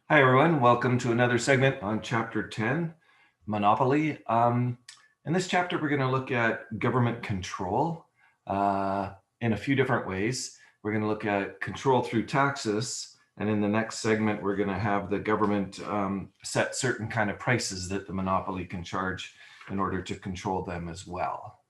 Hi, everyone. Welcome to another segment on Chapter 10, Monopoly. In this chapter, we're going to look at government control in a few different ways. We're going to look at control through taxes, and in the next segment, we're going to have the government set certain kind of prices that the monopoly can charge in order to control them as well.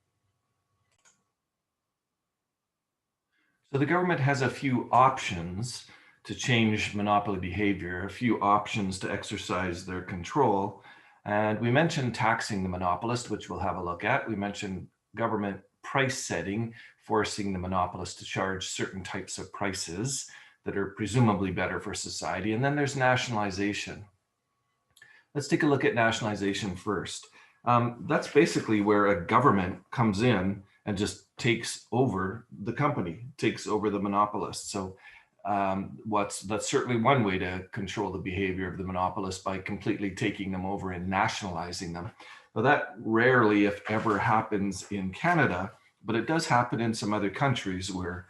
So the government has a few options to change monopoly behavior, a few options to exercise their control. And we mentioned taxing the monopolist, which we'll have a look at. We mentioned government price setting, forcing the monopolist to charge certain types of prices that are presumably better for society. And then there's nationalization. Let's take a look at nationalization first. That's basically where a government comes in and just takes over the company, takes over the monopolist. So that's certainly one way to control the behavior of the monopolist, by completely taking them over and nationalizing them. But that rarely, if ever, happens in Canada, but it does happen in some other countries where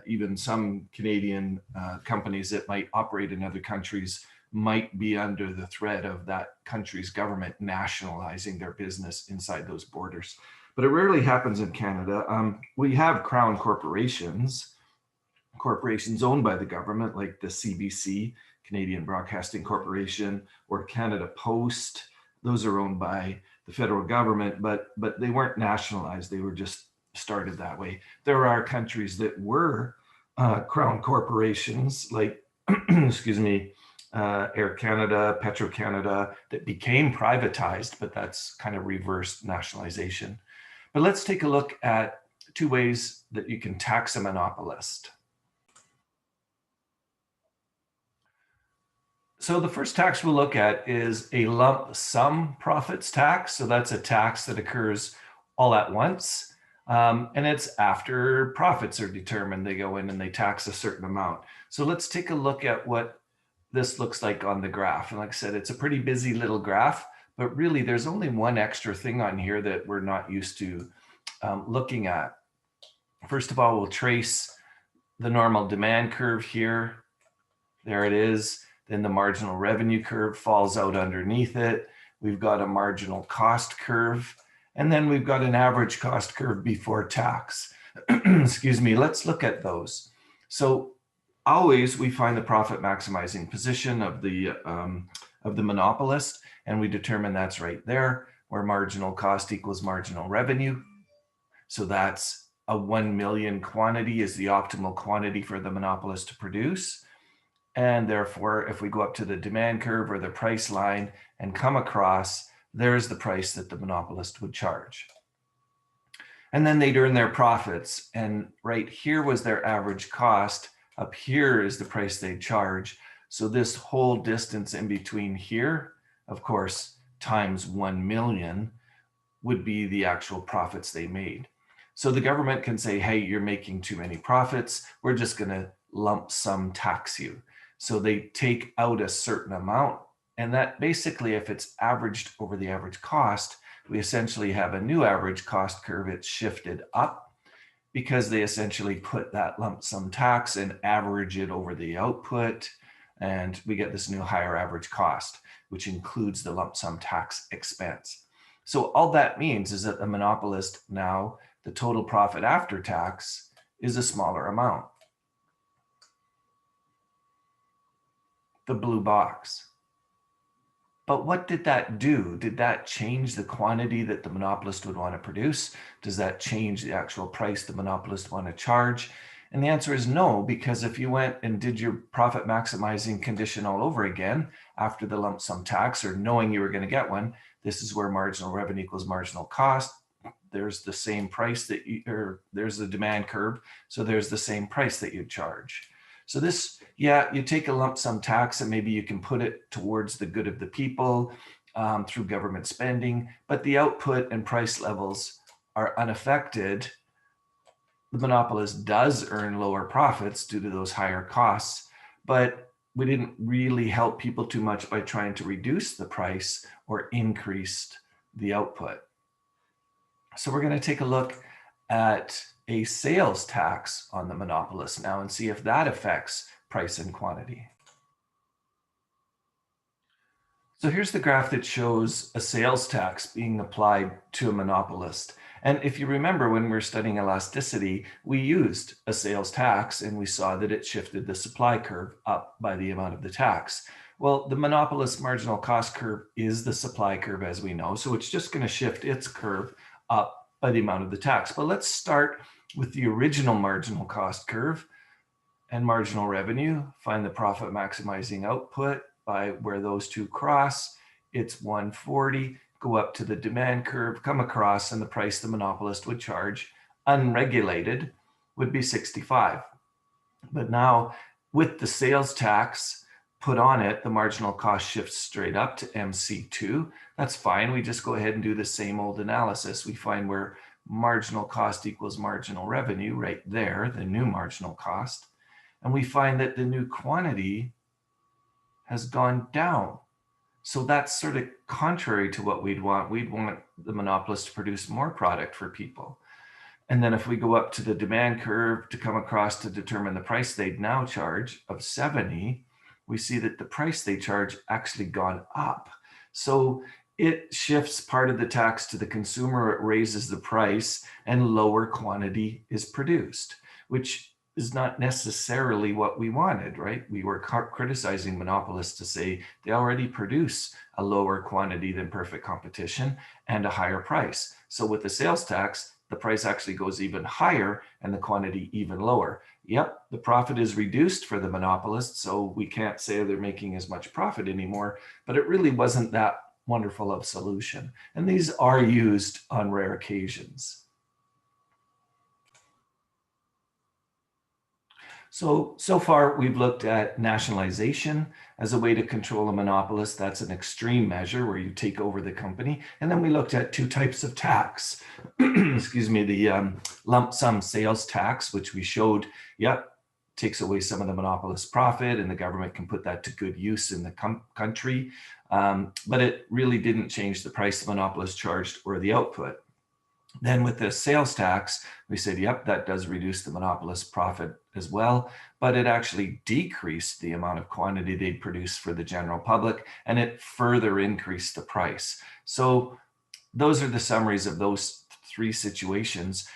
even some Canadian companies that might operate in other countries might be under the threat of that country's government nationalizing their business inside those borders. But it rarely happens in Canada. We have crown corporations owned by the government, like the CBC, Canadian Broadcasting Corporation, or Canada Post. Those are owned by the federal government, but they weren't nationalized. They were just started that way. There are countries that were crown corporations, like, excuse me, Air Canada, Petro-Canada, that became privatized, but that's kind of reverse nationalization. But let's take a look at two ways that you can tax a monopolist. So the first tax we'll look at is a lump sum profits tax. So that's a tax that occurs all at once. And it's after profits are determined. They go in and they tax a certain amount. So let's take a look at what this looks like on the graph. And like I said, it's a pretty busy little graph, but really there's only one extra thing on here that we're not used to looking at. First of all, we'll trace the normal demand curve here. There it is. Then the marginal revenue curve falls out underneath it. We've got a marginal cost curve, and then we've got an average cost curve before tax. Excuse me, let's look at those. So always we find the profit maximizing position of the monopolist, and we determine that's right there, where marginal cost equals marginal revenue. So that's a 1 million quantity is the optimal quantity for the monopolist to produce. And therefore, if we go up to the demand curve or the price line and come across, there's the price that the monopolist would charge. And then they'd earn their profits. And right here was their average cost. Up here is the price they charge. So this whole distance in between here, of course, times 1 million would be the actual profits they made. So the government can say, hey, you're making too many profits. We're just going to lump sum tax you. So they take out a certain amount. And that basically, if it's averaged over the average cost, we essentially have a new average cost curve. It's shifted up because they essentially put that lump sum tax and average it over the output. And we get this new higher average cost, which includes the lump sum tax expense. So all that means is that the monopolist now, the total profit after tax is a smaller amount. The blue box. But what did that do? Did that change the quantity that the monopolist would want to produce? Does that change the actual price the monopolist want to charge? And the answer is no, because if you went and did your profit maximizing condition all over again after the lump sum tax, or knowing you were going to get one, this is where marginal revenue equals marginal cost. There's the same price that you, or there's the demand curve. So there's the same price that you charge. So this, yeah, you take a lump sum tax and maybe you can put it towards the good of the people through government spending, but the output and price levels are unaffected. The monopolist does earn lower profits due to those higher costs, but we didn't really help people too much by trying to reduce the price or increase the output. So we're going to take a look at a sales tax on the monopolist now and see if that affects price and quantity. So here's the graph that shows a sales tax being applied to a monopolist. And if you remember, when we were studying elasticity, we used a sales tax and we saw that it shifted the supply curve up by the amount of the tax. Well, the monopolist marginal cost curve is the supply curve, as we know. So it's just going to shift its curve up by the amount of the tax. But let's start with the original marginal cost curve and marginal revenue. Find the profit maximizing output by where those two cross. It's 140. Go up to the demand curve, come across, and the price the monopolist would charge unregulated would be 65. But now with the sales tax put on it, the marginal cost shifts straight up to MC2. That's fine. We just go ahead and do the same old analysis. We find where marginal cost equals marginal revenue right there, the new marginal cost. And we find that the new quantity has gone down. So that's sort of contrary to what we'd want. We'd want the monopolist to produce more product for people. And then if we go up to the demand curve to come across to determine the price they'd now charge of 70, we see that the price they charge actually gone up. So it shifts part of the tax to the consumer, it raises the price, and lower quantity is produced, which is not necessarily what we wanted, right? We were criticizing monopolists to say they already produce a lower quantity than perfect competition and a higher price. So with the sales tax, the price actually goes even higher and the quantity even lower. Yep, the profit is reduced for the monopolist, so we can't say they're making as much profit anymore, but it really wasn't that wonderful of a solution. And these are used on rare occasions. So far we've looked at nationalization as a way to control a monopolist. That's an extreme measure where you take over the company. And then we looked at two types of tax. Excuse me, the lump sum sales tax, which we showed, yep, takes away some of the monopolist profit and the government can put that to good use in the country. But it really didn't change the price the monopolist charged or the output. Then with the sales tax, we said, yep, that does reduce the monopolist profit as well, but it actually decreased the amount of quantity they produce for the general public, and it further increased the price. So those are the summaries of those three situations.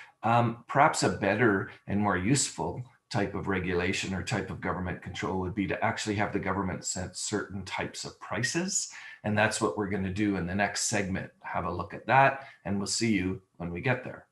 Perhaps a better and more useful type of regulation or type of government control would be to actually have the government set certain types of prices. And that's what we're going to do in the next segment. Have a look at that, and we'll see you when we get there.